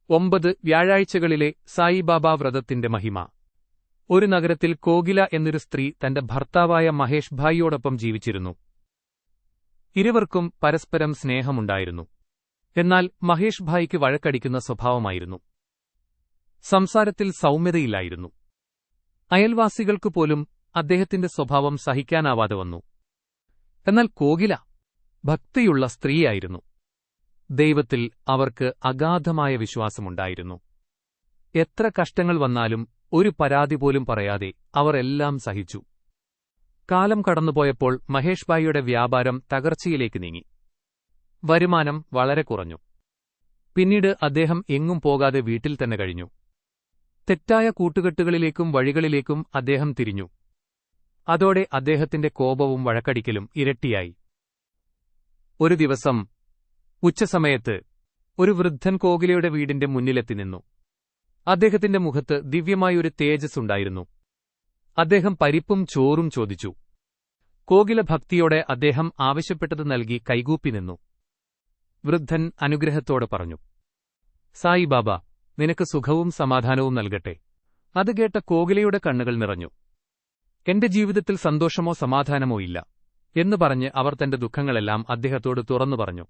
9 വ്യാഴാഴ്ചകളിലെ സായിബാബ വ്രതത്തിന്റെ മഹിമ. ഒരു നഗരത്തിൽ കോകില എന്നൊരു സ്ത്രീ തന്റെ ഭർത്താവായ മഹേഷ് ഭായിയോടൊപ്പം ജീവിച്ചിരുന്നു. ഇരുവർക്കും പരസ്പരം സ്നേഹമുണ്ടായിരുന്നു. എന്നാൽ മഹേഷ് ഭായിക്ക് വഴക്കടിക്കുന്ന സ്വഭാവമായിരുന്നു. സംസാരത്തിൽ സൗമ്യതയില്ലായിരുന്നു. അയൽവാസികൾക്കുപോലും അദ്ദേഹത്തിന്റെ സ്വഭാവം സഹിക്കാനാവാതെ വന്നു. എന്നാൽ കോകില ഭക്തിയുള്ള സ്ത്രീയായിരുന്നു. ദൈവത്തിൽ അവർക്ക് അഗാധമായ വിശ്വാസമുണ്ടായിരുന്നു. എത്ര കഷ്ടങ്ങൾ വന്നാലും ഒരു പരാതി പോലും പറയാതെ അവർ എല്ലാം സഹിച്ചു. കാലം കടന്നുപോയപ്പോൾ മഹേഷ് ഭായിയുടെ വ്യാപാരം തകർച്ചയിലേക്ക് നീങ്ങി. വരുമാനം വളരെ കുറഞ്ഞു. പിന്നീട് അദ്ദേഹം എങ്ങും പോകാതെ വീട്ടിൽ തന്നെ കഴിഞ്ഞു. തെറ്റായ കൂട്ടുകെട്ടുകളിലേക്കും വഴികളിലേക്കും അദ്ദേഹം തിരിഞ്ഞു. അതോടെ അദ്ദേഹത്തിന്റെ കോപവും വഴക്കടിക്കലും ഇരട്ടിയായി. ഒരു ദിവസം ഉച്ചസമയത്ത് ഒരു വൃദ്ധൻ കോകിലയുടെ വീടിന്റെ മുന്നിലെത്തി നിന്നു. അദ്ദേഹത്തിന്റെ മുഖത്ത് ദിവ്യമായൊരു തേജസ് ഉണ്ടായിരുന്നു. അദ്ദേഹം പരിപ്പും ചോറും ചോദിച്ചു. കോകില ഭക്തിയോടെ അദ്ദേഹം ആവശ്യപ്പെട്ടത് നൽകി കൈകൂപ്പി നിന്നു. വൃദ്ധൻ അനുഗ്രഹത്തോടെ പറഞ്ഞു, സായിബാബ, നിനക്ക് സുഖവും സമാധാനവും നൽകട്ടെ. അത് കേട്ട കോകിലയുടെ കണ്ണുകൾ നിറഞ്ഞു. എന്റെ ജീവിതത്തിൽ സന്തോഷമോ സമാധാനമോ ഇല്ല എന്നു പറഞ്ഞ് അവർ തന്റെ ദുഃഖങ്ങളെല്ലാം അദ്ദേഹത്തോട് തുറന്നു പറഞ്ഞു.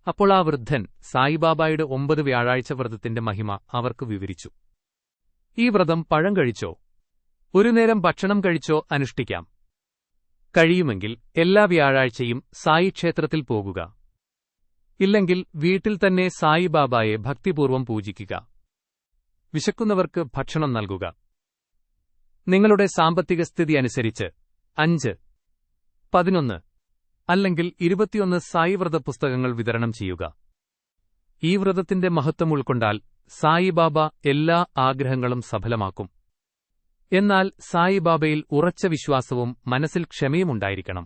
അപ്പോൾ ആ വൃദ്ധൻ സായിബാബായുടെ 9 വ്യാഴാഴ്ച വ്രതത്തിന്റെ മഹിമ അവർക്ക് വിവരിച്ചു. ഈ വ്രതം പഴം കഴിച്ചോ, ഒരു നേരം ഭക്ഷണം കഴിച്ചോ അനുഷ്ഠിക്കാം. കഴിയുമെങ്കിൽ എല്ലാ വ്യാഴാഴ്ചയും സായി ക്ഷേത്രത്തിൽ പോകുക. ഇല്ലെങ്കിൽ വീട്ടിൽ തന്നെ സായിബാബായെ ഭക്തിപൂർവ്വം പൂജിക്കുക. വിശക്കുന്നവർക്ക് ഭക്ഷണം നൽകുക. നിങ്ങളുടെ സാമ്പത്തിക സ്ഥിതി അനുസരിച്ച് 5, 11 അല്ലെങ്കിൽ 21 സായി വ്രത പുസ്തകങ്ങൾ വിതരണം ചെയ്യുക. ഈ വ്രതത്തിന്റെ മഹത്വം ഉൾക്കൊണ്ടാൽ സായിബാബ എല്ലാ ആഗ്രഹങ്ങളും സഫലമാക്കും. എന്നാൽ സായിബാബയിൽ ഉറച്ച വിശ്വാസവും മനസ്സിൽ ക്ഷമയുമുണ്ടായിരിക്കണം.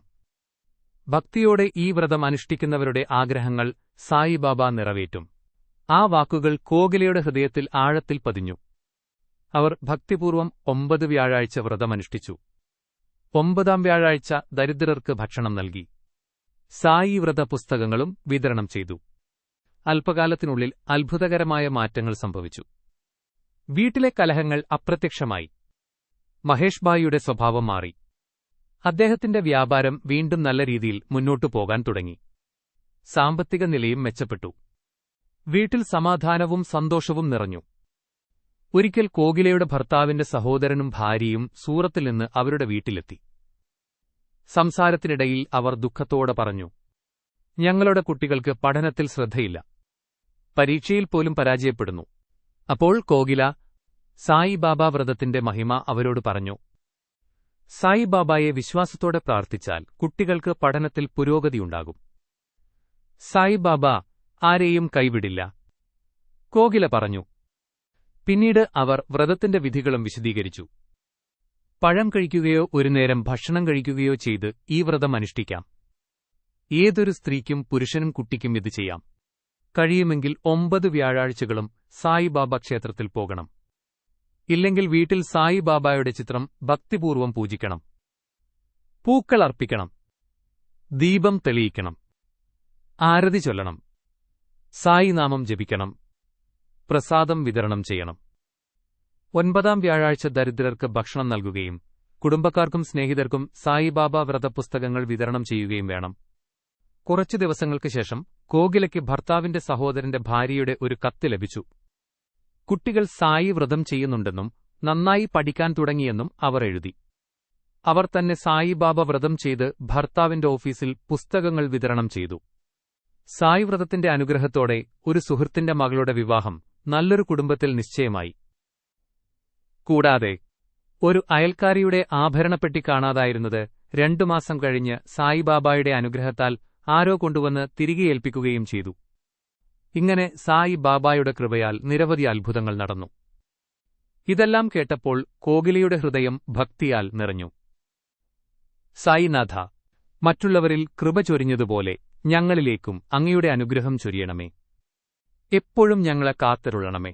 ഭക്തിയോടെ ഈ വ്രതം അനുഷ്ഠിക്കുന്നവരുടെ ആഗ്രഹങ്ങൾ സായിബാബ നിറവേറ്റും. ആ വാക്കുകൾ കോകിലയുടെ ഹൃദയത്തിൽ ആഴത്തിൽ പതിഞ്ഞു. അവർ ഭക്തിപൂർവ്വം 9 വ്യാഴാഴ്ച വ്രതമനുഷ്ഠിച്ചു. 9ാം വ്യാഴാഴ്ച ദരിദ്രർക്ക് ഭക്ഷണം നൽകി. സായി വ്രത പുസ്തകങ്ങളും വിതരണം ചെയ്തു. അല്പകാലത്തിനുള്ളിൽ അത്ഭുതകരമായ മാറ്റങ്ങൾ സംഭവിച്ചു. വീട്ടിലെ കലഹങ്ങൾ അപ്രത്യക്ഷമായി. മഹേഷ് ഭായിയുടെ സ്വഭാവം മാറി. അദ്ദേഹത്തിന്റെ വ്യാപാരം വീണ്ടും നല്ല രീതിയിൽ മുന്നോട്ടു പോകാൻ തുടങ്ങി. സാമ്പത്തിക നിലയും മെച്ചപ്പെട്ടു. വീട്ടിൽ സമാധാനവും സന്തോഷവും നിറഞ്ഞു. ഒരിക്കൽ കോകിലയുടെ ഭർത്താവിന്റെ സഹോദരനും ഭാര്യയും സൂറത്തിൽ നിന്ന് അവരുടെ വീട്ടിലെത്തി. സംസാരത്തിനിടയിൽ അവർ ദുഃഖത്തോടെ പറഞ്ഞു, ഞങ്ങളുടെ കുട്ടികൾക്ക് പഠനത്തിൽ ശ്രദ്ധയില്ല. പരീക്ഷയിൽ പോലും പരാജയപ്പെടുന്നു. അപ്പോൾ കോകില സായിബാബ വ്രതത്തിന്റെ മഹിമ അവരോട് പറഞ്ഞു. സായിബാബയെ വിശ്വാസത്തോടെ പ്രാർത്ഥിച്ചാൽ കുട്ടികൾക്ക് പഠനത്തിൽ പുരോഗതിയുണ്ടാകും. സായിബാബ ആരെയും കൈവിടില്ല. കോകില പറഞ്ഞു. പിന്നീട് അവർ വ്രതത്തിന്റെ വിധികളും വിശദീകരിച്ചു. പഴം കഴിക്കുകയോ ഒരു നേരം ഭക്ഷണം കഴിക്കുകയോ ചെയ്ത് ഈ വ്രതം അനുഷ്ഠിക്കാം. ഏതൊരു സ്ത്രീക്കും പുരുഷനും കുട്ടിക്കും ഇത് ചെയ്യാം. കഴിയുമെങ്കിൽ 9 വ്യാഴാഴ്ചകളും സായിബാബ ക്ഷേത്രത്തിൽ പോകണം. ഇല്ലെങ്കിൽ വീട്ടിൽ സായിബാബയുടെ ചിത്രം ഭക്തിപൂർവ്വം പൂജിക്കണം. പൂക്കൾ അർപ്പിക്കണം. ദീപം തെളിയിക്കണം. ആരതി ചൊല്ലണം. സായി നാമം ജപിക്കണം. പ്രസാദം വിതരണം ചെയ്യണം. 9ാം വ്യാഴാഴ്ച ദരിദ്രർക്ക് ഭക്ഷണം നൽകുകയും കുടുംബക്കാർക്കും സ്നേഹിതർക്കും സായിബാബ വ്രതപുസ്തകങ്ങൾ വിതരണം ചെയ്യുകയും വേണം. കുറച്ചു ദിവസങ്ങൾക്ക് ശേഷം കോകിലയ്ക്ക് ഭർത്താവിന്റെ സഹോദരന്റെ ഭാര്യയുടെ ഒരു കത്ത് ലഭിച്ചു. കുട്ടികൾ സായി വ്രതം ചെയ്യുന്നുണ്ടെന്നും നന്നായി പഠിക്കാൻ തുടങ്ങിയെന്നും അവർ എഴുതി. അവർ തന്നെ സായിബാബ വ്രതം ചെയ്ത് ഭർത്താവിന്റെ ഓഫീസിൽ പുസ്തകങ്ങൾ വിതരണം ചെയ്തു. സായി വ്രതത്തിന്റെ അനുഗ്രഹത്തോടെ ഒരു സുഹൃത്തിന്റെ മകളുടെ വിവാഹം നല്ലൊരു കുടുംബത്തിൽ നിശ്ചയമായി. കൂടാതെ ഒരു അയൽക്കാരിയുടെ ആഭരണപ്പെട്ടി കാണാതായിരുന്നത് 2 മാസം കഴിഞ്ഞ് സായിബാബയുടെ അനുഗ്രഹത്താൽ ആരോ കൊണ്ടുവന്ന് തിരികെ ഏൽപ്പിക്കുകയും ചെയ്തു. ഇങ്ങനെ സായിബാബയുടെ കൃപയാൽ നിരവധി അത്ഭുതങ്ങൾ നടന്നു. ഇതെല്ലാം കേട്ടപ്പോൾ കോകിലയുടെ ഹൃദയം ഭക്തിയാൽ നിറഞ്ഞു. സായിനാഥ, മറ്റുള്ളവരിൽ കൃപ ചൊരിഞ്ഞതുപോലെ ഞങ്ങളിലേക്കും അങ്ങയുടെ അനുഗ്രഹം ചൊരിയണമേ. എപ്പോഴും ഞങ്ങളെ കാത്തരുളണമേ.